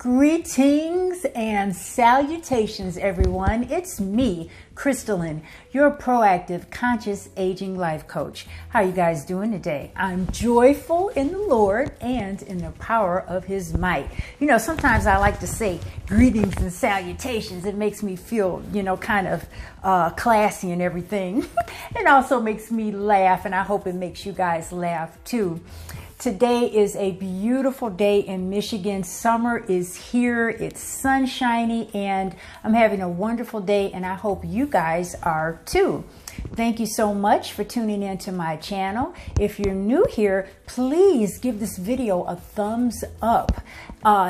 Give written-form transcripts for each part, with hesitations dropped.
Greetings and salutations, everyone. It's me, Crystalline, your proactive, conscious aging life coach. How are you guys doing today? I'm joyful in the Lord and in the power of His might. You know, sometimes I like to say greetings and salutations. It makes me feel, kind of classy and everything. It also makes me laugh, and I hope it makes you guys laugh too. Today is a beautiful day in Michigan. Summer is here. It's sunshiny, and I'm having a wonderful day, and I hope you guys are too. Thank you so much for tuning into my channel. If you're new here, please give this video a thumbs up.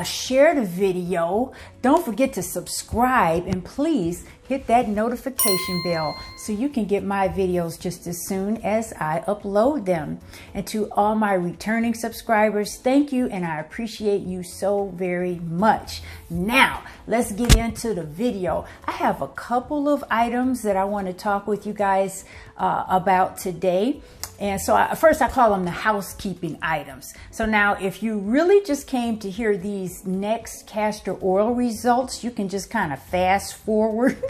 Share the video. Don't forget to subscribe, and please hit that notification bell so you can get my videos just as soon as I upload them. And to all my returning subscribers, thank you, and I appreciate you so very much. Now, let's get into the video. I have a couple of items that I want to talk with you guys about today. And so first I call them the housekeeping items. So now if you really just came to hear these next castor oil results, you can just kind of fast forward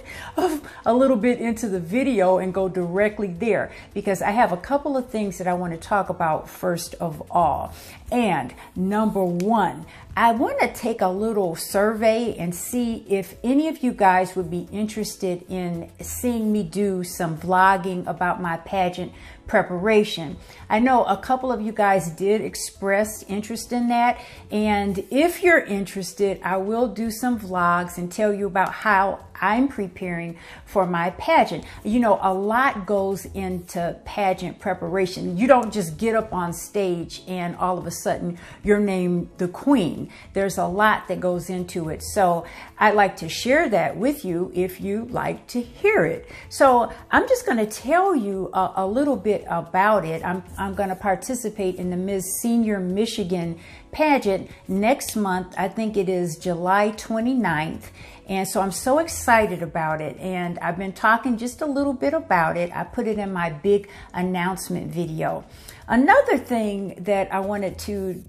a little bit into the video and go directly there, because I have a couple of things that I want to talk about first of all. And number one, I want to take a little survey and see if any of you guys would be interested in seeing me do some vlogging about my pageant preparation. I know a couple of you guys did express interest in that, and if you're interested, I will do some vlogs and tell you about how I'm preparing for my pageant. You know, a lot goes into pageant preparation. You don't just get up on stage and all of a sudden you're named the queen. There's a lot that goes into it. So I'd like to share that with you if you like to hear it. So I'm just going to tell you a little bit about it. I'm going to participate in the Ms.Senior Michigan pageant next month. I think it is July 29th. And so I'm so excited about it, and I've been talking just a little bit about it. I put it in my big announcement video. Another thing that I wanted to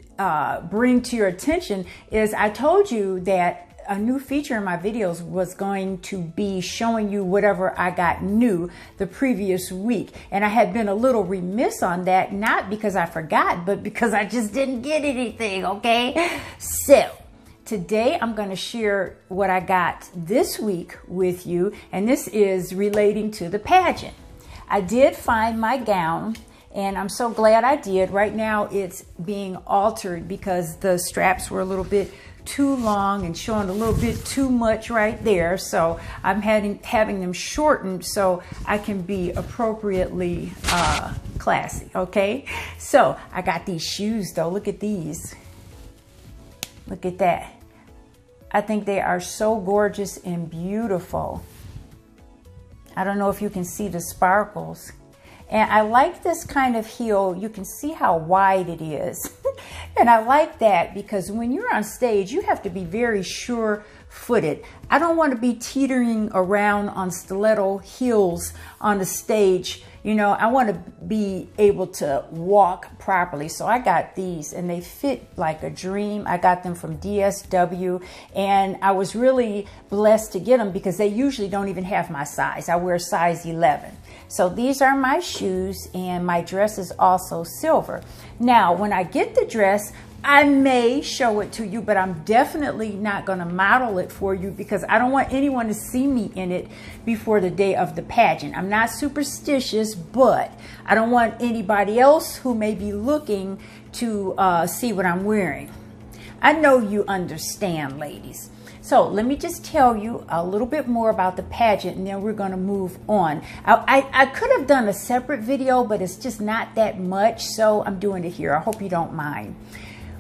bring to your attention is I told you that a new feature in my videos was going to be showing you whatever I got new the previous week. And I had been a little remiss on that, not because I forgot, but because I just didn't get anything, okay? So today I'm going to share what I got this week with you, and this is relating to the pageant. I did find my gown, and I'm so glad I did. Right now it's being altered because the straps were a little bit too long and showing a little bit too much right there. So I'm having them shortened so I can be appropriately classy, okay? So I got these shoes though. Look at these. Look at that. I think they are so gorgeous and beautiful. I don't know if you can see the sparkles. And I like this kind of heel. You can see how wide it is. And I like that because when you're on stage, you have to be very sure-footed. I don't want to be teetering around on stiletto heels on the stage. You know, I want to be able to walk properly. So I got these, and they fit like a dream. I got them from DSW, and I was really blessed to get them because they usually don't even have my size. I wear size 11. So these are my shoes, and my dress is also silver. Now, when I get the dress, I may show it to you, but I'm definitely not going to model it for you because I don't want anyone to see me in it before the day of the pageant. I'm not superstitious, but I don't want anybody else who may be looking to see what I'm wearing. I know you understand, ladies. So let me just tell you a little bit more about the pageant, and then we're going to move on. I could have done a separate video, but it's just not that much, so I'm doing it here. I hope you don't mind.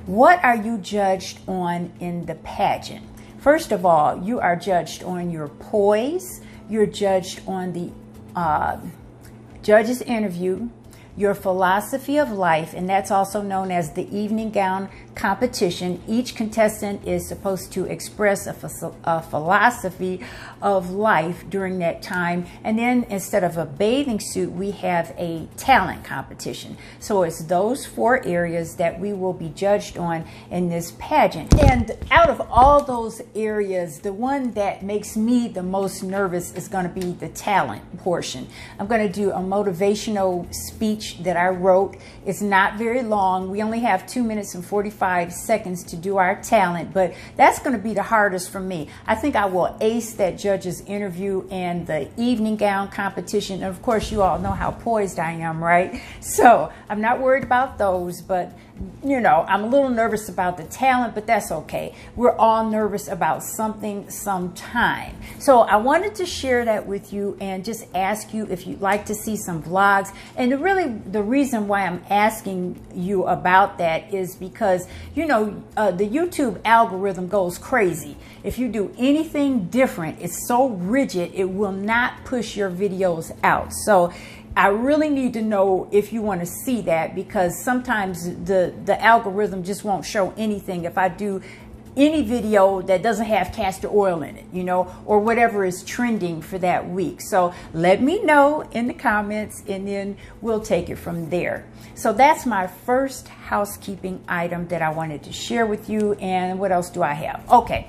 What are you judged on in the pageant? First of all, you are judged on your poise. You're judged on the judge's interview. your philosophy of life, and that's also known as the evening gown competition. Each contestant is supposed to express a philosophy of life during that time. And then instead of a bathing suit, we have a talent competition. So it's those 4 areas that we will be judged on in this pageant. And out of all those areas, the one that makes me the most nervous is going to be the talent portion. I'm going to do a motivational speech that I wrote. It's not very long. We only have 2 minutes and 45 seconds to do our talent, but that's going to be the hardest for me. I think I will ace that judge's interview and the evening gown competition. And of course, you all know how poised I am, right? So I'm not worried about those, but you know, I'm a little nervous about the talent, but that's okay. We're all nervous about something sometime. So I wanted to share that with you and just ask you if you'd like to see some vlogs. And the reason why I'm asking you about that is because, you know, the YouTube algorithm goes crazy. If you do anything different, it's so rigid, it will not push your videos out. So I really need to know if you want to see that, because sometimes the algorithm just won't show anything if I do any video that doesn't have castor oil in it, you know, or whatever is trending for that week. So let me know in the comments and then we'll take it from there. So that's my first housekeeping item that I wanted to share with you. And what else do I have? Okay,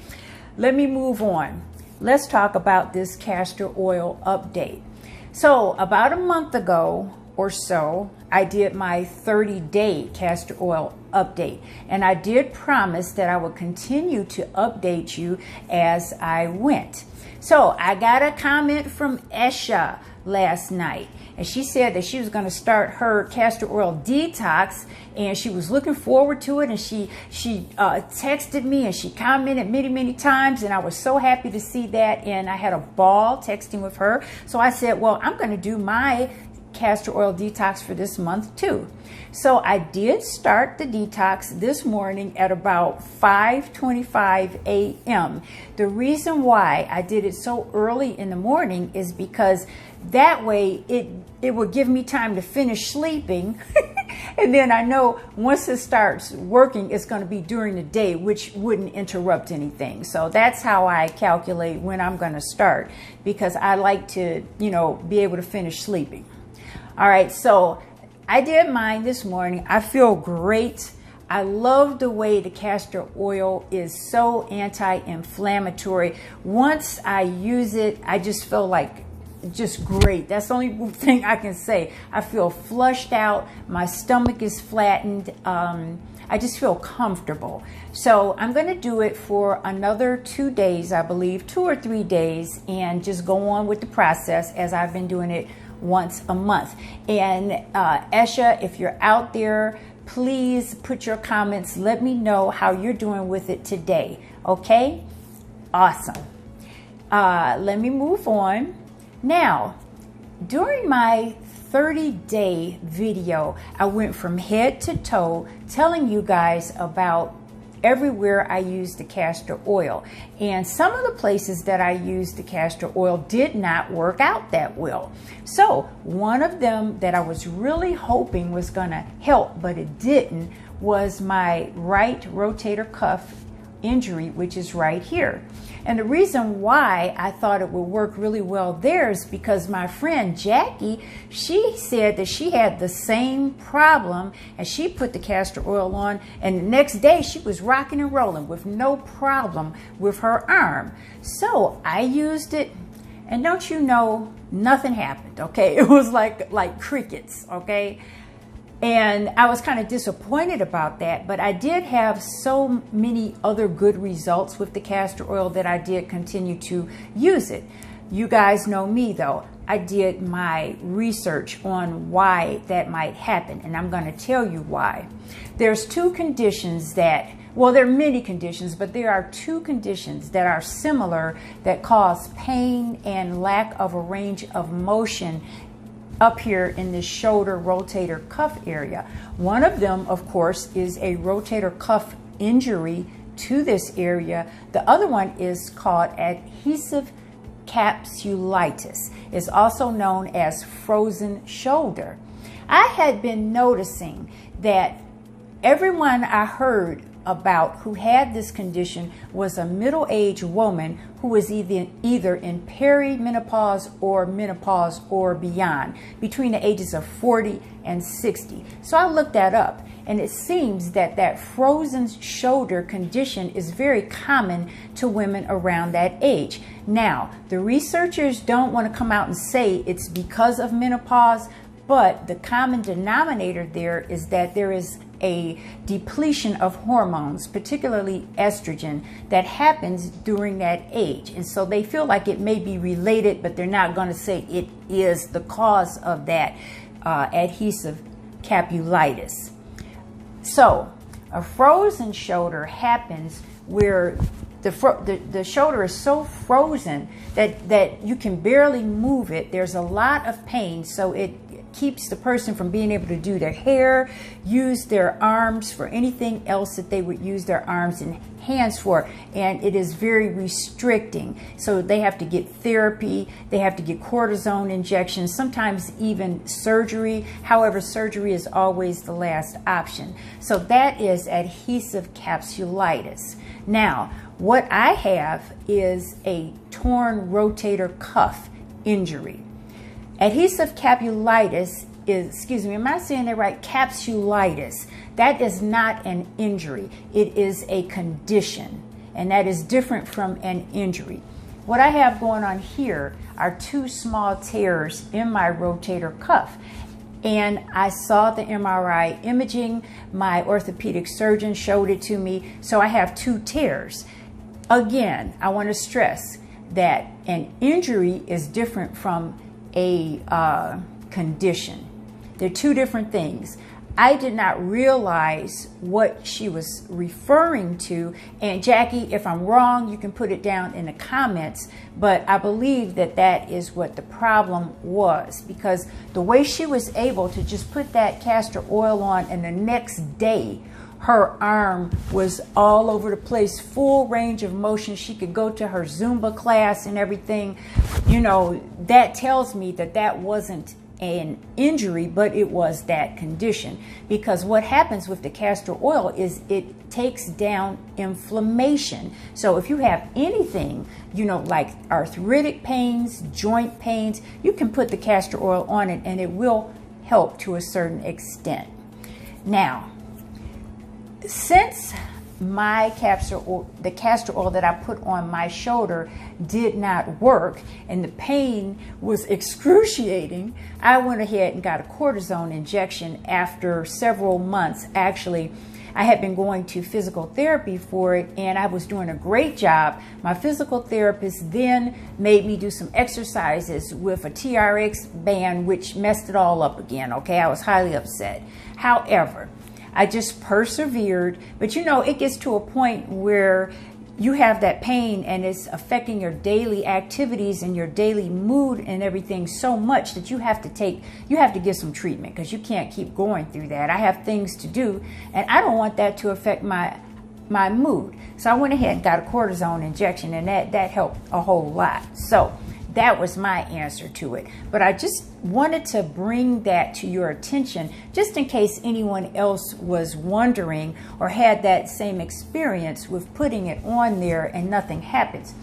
let me move on. Let's talk about this castor oil update. So about a month ago or so, I did my 30-day castor oil update. And I did promise that I would continue to update you as I went. So I got a comment from Esha last night. And she said that she was going to start her castor oil detox, and she was looking forward to it. And she texted me and she commented many times, and I was so happy to see that. And I had a ball texting with her. So I said, well, I'm going to do my castor oil detox for this month too. So I did start the detox this morning at about 5:25 a.m. The reason why I did it so early in the morning is because that way it will give me time to finish sleeping. And then I know once it starts working, it's going to be during the day, which wouldn't interrupt anything. So that's how I calculate when I'm going to start, because I like to, you know, be able to finish sleeping. All right, so I did mine this morning. I feel great. I love the way the castor oil is so anti-inflammatory. Once I use it, I just feel like just great. That's the only thing I can say. I feel flushed out. My stomach is flattened. I just feel comfortable. So I'm going to do it for another 2 days, I believe, 2 or 3 days, and just go on with the process as I've been doing it once a month. And Esha, if you're out there, please put your comments. Let me know how you're doing with it today. Okay? Awesome. Let me move on. Now, during my 30-day video, I went from head to toe telling you guys about everywhere I used the castor oil. And some of the places that I used the castor oil did not work out that well. So one of them that I was really hoping was going to help, but it didn't, was my right rotator cuff injury, which is right here. And the reason why I thought it would work really well there is because my friend Jackie, she said that she had the same problem, and she put the castor oil on, and the next day she was rocking and rolling with no problem with her arm. So I used it, and don't you know, nothing happened, okay? It was like crickets, okay? And I was kind of disappointed about that, but I did have so many other good results with the castor oil that I did continue to use it. You guys know me though. I did my research on why that might happen, and I'm going to tell you why. There's two conditions that, well, there are many conditions, but there are two conditions that are similar that cause pain and lack of a range of motion up here in this shoulder rotator cuff area. One of them, of course, is a rotator cuff injury to this area. The other one is called adhesive capsulitis. It's also known as frozen shoulder. I had been noticing that everyone I heard about who had this condition was a middle-aged woman who was either in perimenopause or menopause or beyond, between the ages of 40 and 60. So I looked that up, and it seems that that frozen shoulder condition is very common to women around that age. Now, the researchers don't want to come out and say it's because of menopause, but the common denominator there is that there is a depletion of hormones, particularly estrogen, that happens during that age. And so they feel like it may be related, but they're not going to say it is the cause of that adhesive capsulitis. So a frozen shoulder happens where the shoulder is so frozen that you can barely move it. There's a lot of pain, so it keeps the person from being able to do their hair, use their arms for anything else that they would use their arms and hands for, and it is very restricting. So they have to get therapy, they have to get cortisone injections, sometimes even surgery. However, surgery is always the last option. So that is adhesive capsulitis. Now, what I have is a torn rotator cuff injury. Adhesive capsulitis is, excuse me, am I saying that right? Capsulitis. That is not an injury. It is a condition, and that is different from an injury. What I have going on here are two small tears in my rotator cuff. And I saw the MRI imaging. My orthopedic surgeon showed it to me. So I have two tears. Again, I want to stress that an injury is different from a condition. They're two different things. I did not realize what she was referring to. And Jackie, if I'm wrong, you can put it down in the comments. But I believe that that is what the problem was, because the way she was able to just put that castor oil on and the next day, her arm was all over the place, full range of motion. She could go to her Zumba class and everything. You know, that tells me that that wasn't an injury, but it was that condition. Because what happens with the castor oil is it takes down inflammation. So if you have anything, you know, like arthritic pains, joint pains, you can put the castor oil on it and it will help to a certain extent. Now, since my the castor oil that I put on my shoulder did not work and the pain was excruciating, I went ahead and got a cortisone injection after several months. Actually, I had been going to physical therapy for it, and I was doing a great job. My physical therapist then made me do some exercises with a TRX band, which messed it all up again. Okay, I was highly upset. However, I just persevered, but you know, it gets to a point where you have that pain and it's affecting your daily activities and your daily mood and everything so much that you have to get some treatment, because you can't keep going through that. I have things to do and I don't want that to affect my mood. So I went ahead and got a cortisone injection, and that helped a whole lot. So that was my answer to it. But I just wanted to bring that to your attention, just in case anyone else was wondering or had that same experience with putting it on there and nothing happens.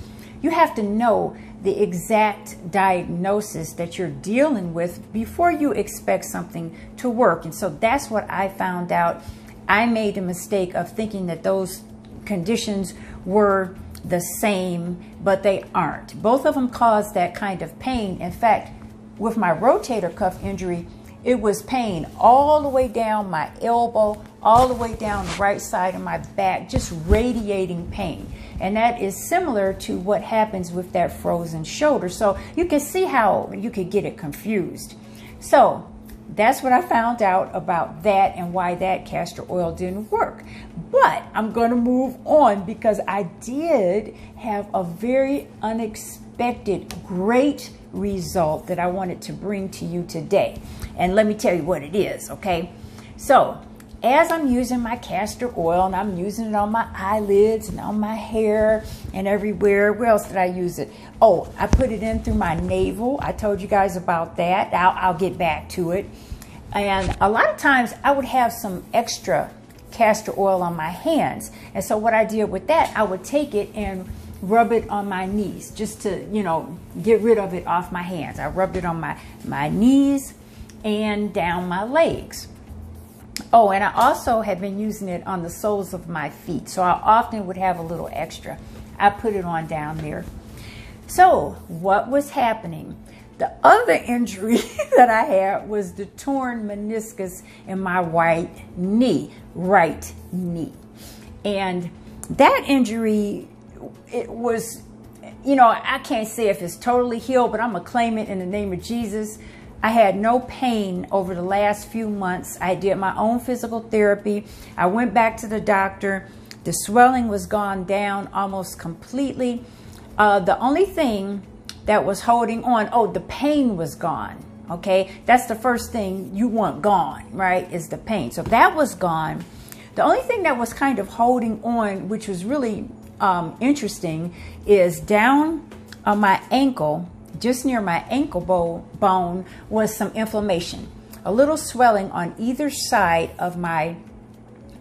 You have to know the exact diagnosis that you're dealing with before you expect something to work. And so that's what I found out. I made a mistake of thinking that those conditions were the same, but they aren't. Both of them cause that kind of pain. In fact, with my rotator cuff injury, it was pain all the way down my elbow, all the way down the right side of my back, just radiating pain. And that is similar to what happens with that frozen shoulder. So you can see how you could get it confused. So that's what I found out about that and why that castor oil didn't work. But I'm going to move on, because I did have a very unexpected, great result that I wanted to bring to you today. And let me tell you what it is, okay? So as I'm using my castor oil, and I'm using it on my eyelids and on my hair and everywhere. Where else did I use it? Oh, I put it in through my navel. I told you guys about that. I'll get back to it. And a lot of times I would have some extra castor oil on my hands. And so what I did with that, I would take it and rub it on my knees just to, you know, get rid of it off my hands. I rubbed it on my knees and down my legs. Oh, and I also have been using it on the soles of my feet. So I often would have a little extra. I put it on down there. So what was happening? The other injury that I had was the torn meniscus in my right knee. And that injury, it was, you know, I can't say if it's totally healed, but I'm going to claim it in the name of Jesus. I had no pain over the last few months. I did my own physical therapy. I went back to the doctor. The swelling was gone down almost completely. The only thing that was holding on, oh, the pain was gone. Okay, that's the first thing you want gone, right, is the pain. So that was gone. The only thing that was kind of holding on, which was really interesting, is down on my ankle, just near my ankle bone, was some inflammation. A little swelling on either side of my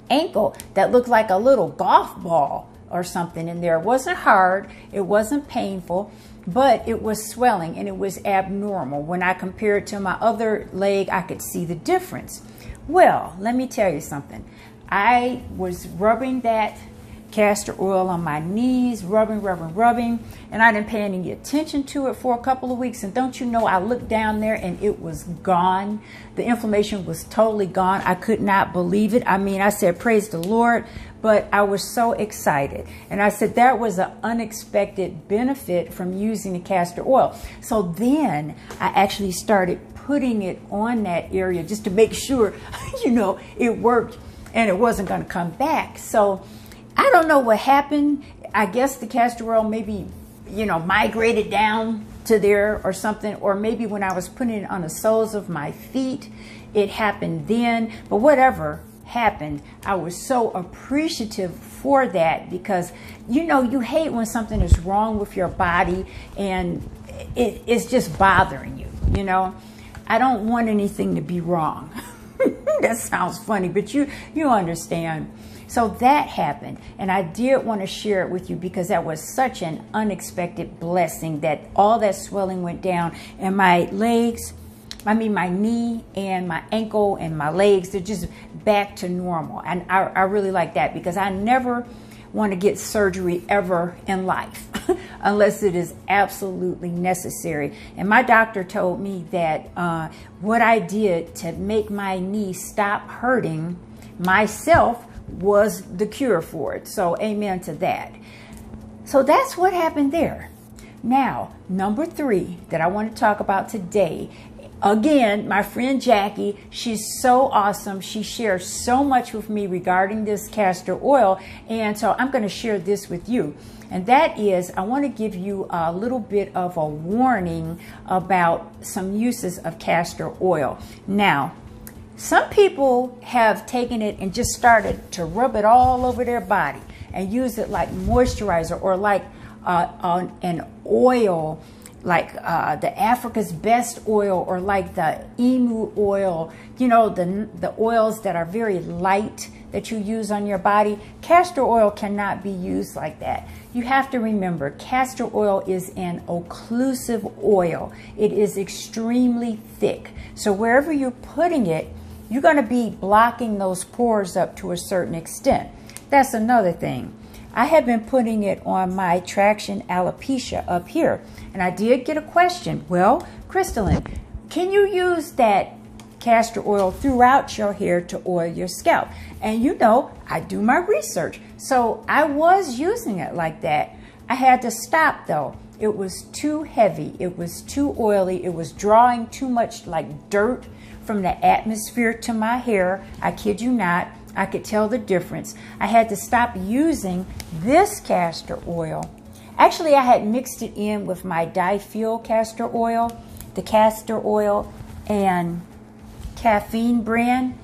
ankle that looked like a little golf ball or something in there. It wasn't hard, it wasn't painful, but it was swelling and it was abnormal. When I compared it to my other leg, I could see the difference. Well, let me tell you something. I was rubbing that castor oil on my knees, rubbing, and I didn't pay any attention to it for a couple of weeks. And don't you know, I looked down there and it was gone. The inflammation was totally gone. I could not believe it. I mean, I said, praise the Lord, but I was so excited. And I said, that was an unexpected benefit from using the castor oil. So then I actually started putting it on that area just to make sure, you know, it worked and it wasn't going to come back. So I don't know what happened. I guess the castor oil maybe, you know, migrated down to there or something. Or maybe when I was putting it on the soles of my feet, it happened then. But whatever happened, I was so appreciative for that, because, you know, you hate when something is wrong with your body and it's just bothering you, you know. I don't want anything to be wrong. That sounds funny, but you understand. So that happened, and I did want to share it with you because that was such an unexpected blessing, that all that swelling went down, and my legs, I mean my knee and my ankle and my legs, they're just back to normal. And I really like that, because I never want to get surgery ever in life unless it is absolutely necessary. And my doctor told me that what I did to make my knee stop hurting myself was the cure for it. So amen to that. So that's what happened there. Now, number 3 that I want to talk about today, again, my friend Jackie, she's so awesome. She shares so much with me regarding this castor oil. And so I'm going to share this with you. And that is, I want to give you a little bit of a warning about some uses of castor oil. Now, some people have taken it and just started to rub it all over their body and use it like moisturizer, or like an oil, like the Africa's Best oil, or like the emu oil, you know, the oils that are very light that you use on your body. Castor oil cannot be used like that. You have to remember, castor oil is an occlusive oil. It is extremely thick. So wherever you're putting it, you're going to be blocking those pores up to a certain extent. That's another thing. I have been putting it on my traction alopecia up here. And I did get a question. Well, Crystalline, can you use that castor oil throughout your hair to oil your scalp? And you know, I do my research. So I was using it like that. I had to stop though. It was too heavy. It was too oily. It was drawing too much like dirt from the atmosphere to my hair. I kid you not. I could tell the difference. I had to stop using this castor oil. Actually, I had mixed it in with my difuel castor oil, the castor oil and caffeine brand,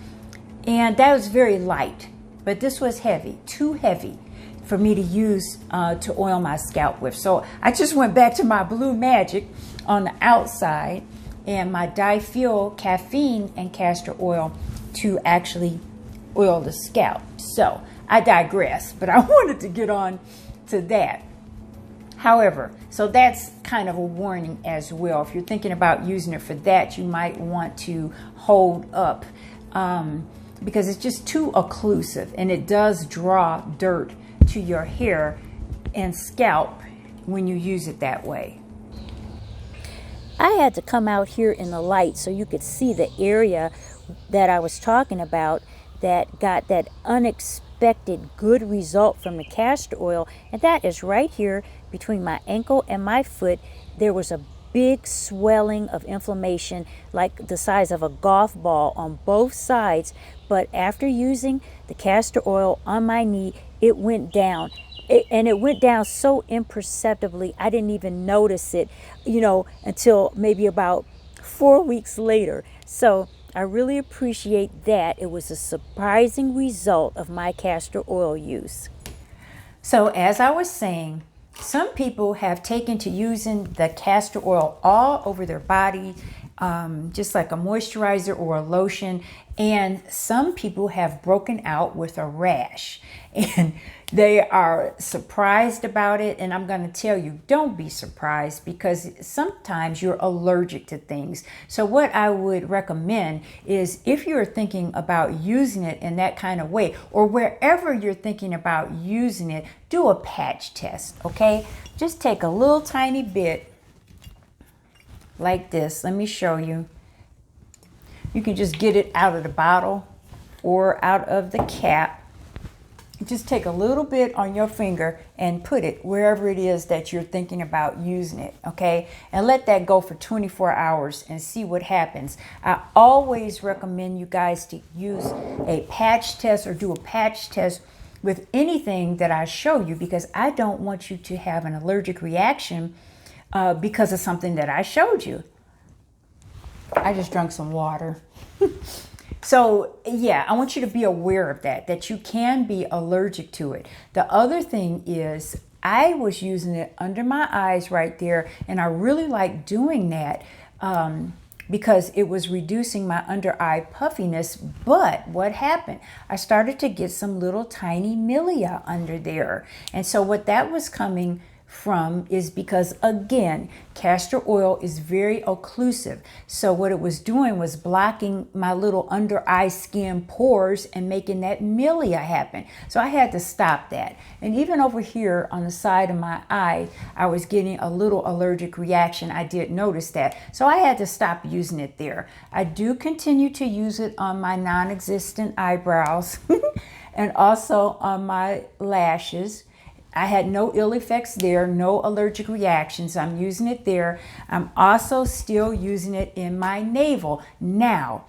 and that was very light, but this was heavy, too heavy for me to use to oil my scalp with. So I just went back to my Blue Magic on the outside, and my difuel caffeine and castor oil to actually oil the scalp. So I digress, but I wanted to get on to that. However, so that's kind of a warning as well. If you're thinking about using it for that, you might want to hold up because it's just too occlusive, and it does draw dirt to your hair and scalp when you use it that way. I had to come out here in the light so you could see the area that I was talking about that got that unexpected good result from the castor oil, and that is right here between my ankle and my foot. There was a big swelling of inflammation like the size of a golf ball on both sides, but after using the castor oil on my knee, it went down. And it went down so imperceptibly, I didn't even notice it, until maybe about 4 weeks later. So I really appreciate that. It was a surprising result of my castor oil use. So as I was saying, some people have taken to using the castor oil all over their body, just like a moisturizer or a lotion. And some people have broken out with a rash, and they are surprised about it. And I'm going to tell you, don't be surprised, because sometimes you're allergic to things. So what I would recommend is, if you're thinking about using it in that kind of way, or wherever you're thinking about using it, do a patch test, okay? Just take a little tiny bit like this. Let me show you. You can just get it out of the bottle or out of the cap. Just take a little bit on your finger and put it wherever it is that you're thinking about using it, okay? And let that go for 24 hours and see what happens. I always recommend you guys to use a patch test or do a patch test with anything that I show you, because I don't want you to have an allergic reaction because of something that I showed you. I just drank some water. So yeah, I want you to be aware of that you can be allergic to it. The other thing is, I was using it under my eyes right there, and I really like doing that because it was reducing my under eye puffiness. But what happened? I started to get some little tiny milia under there. And so what that was coming from is because, again, castor oil is very occlusive. So what it was doing was blocking my little under eye skin pores and making that milia happen. So I had to stop that. And even over here on the side of my eye, I was getting a little allergic reaction. I did notice that. So I had to stop using it there. I do continue to use it on my non-existent eyebrows and also on my lashes. I had no ill effects there, no allergic reactions. I'm using it there. I'm also still using it in my navel. Now,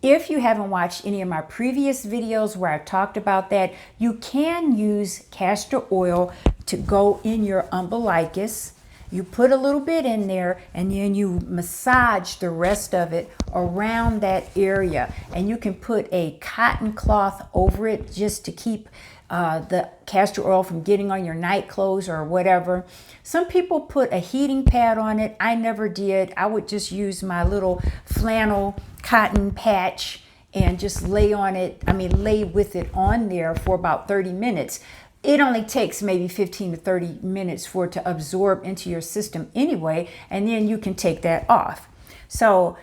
if you haven't watched any of my previous videos where I talked about that, you can use castor oil to go in your umbilicus. You put a little bit in there, and then you massage the rest of it around that area. And you can put a cotton cloth over it just to keep the castor oil from getting on your night clothes or whatever. Some people put a heating pad on it. I never did. I would just use my little flannel cotton patch and just lay with it on there for about 30 minutes. It only takes maybe 15 to 30 minutes for it to absorb into your system anyway, and then you can take that off. So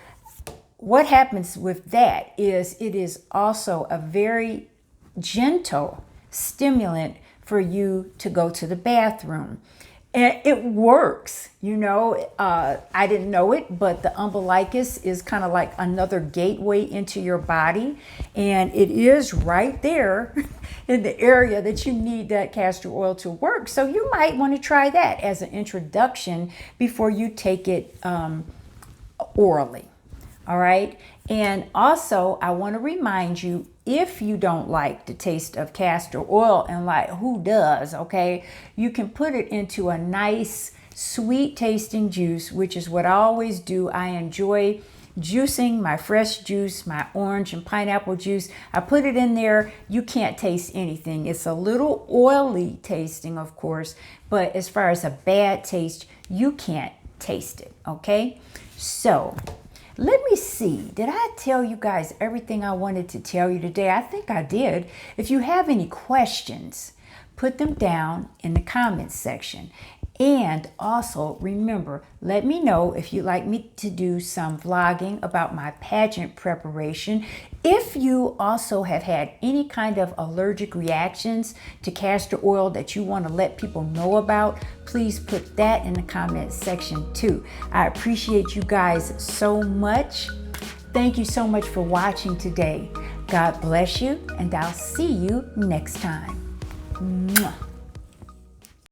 what happens with that is, it is also a very gentle stimulant for you to go to the bathroom. And it works, I didn't know it, but the umbilicus is kind of like another gateway into your body. And it is right there in the area that you need that castor oil to work. So you might want to try that as an introduction before you take it orally. All right. And also, I want to remind you, if you don't like the taste of castor oil, and like, who does, okay, you can put it into a nice sweet tasting juice, which is what I always do. I enjoy juicing my fresh juice, my orange and pineapple juice. I put it in there. You can't taste anything. It's a little oily tasting, of course, but as far as a bad taste, you can't taste it, okay? So Let me see. Did I tell you guys everything I wanted to tell you today? I think I did. If you have any questions, put them down in the comments section. And also remember, let me know if you'd like me to do some vlogging about my pageant preparation. If you also have had any kind of allergic reactions to castor oil that you want to let people know about, please put that in the comments section too. I appreciate you guys so much. Thank you so much for watching today. God bless you, and I'll see you next time. Mwah.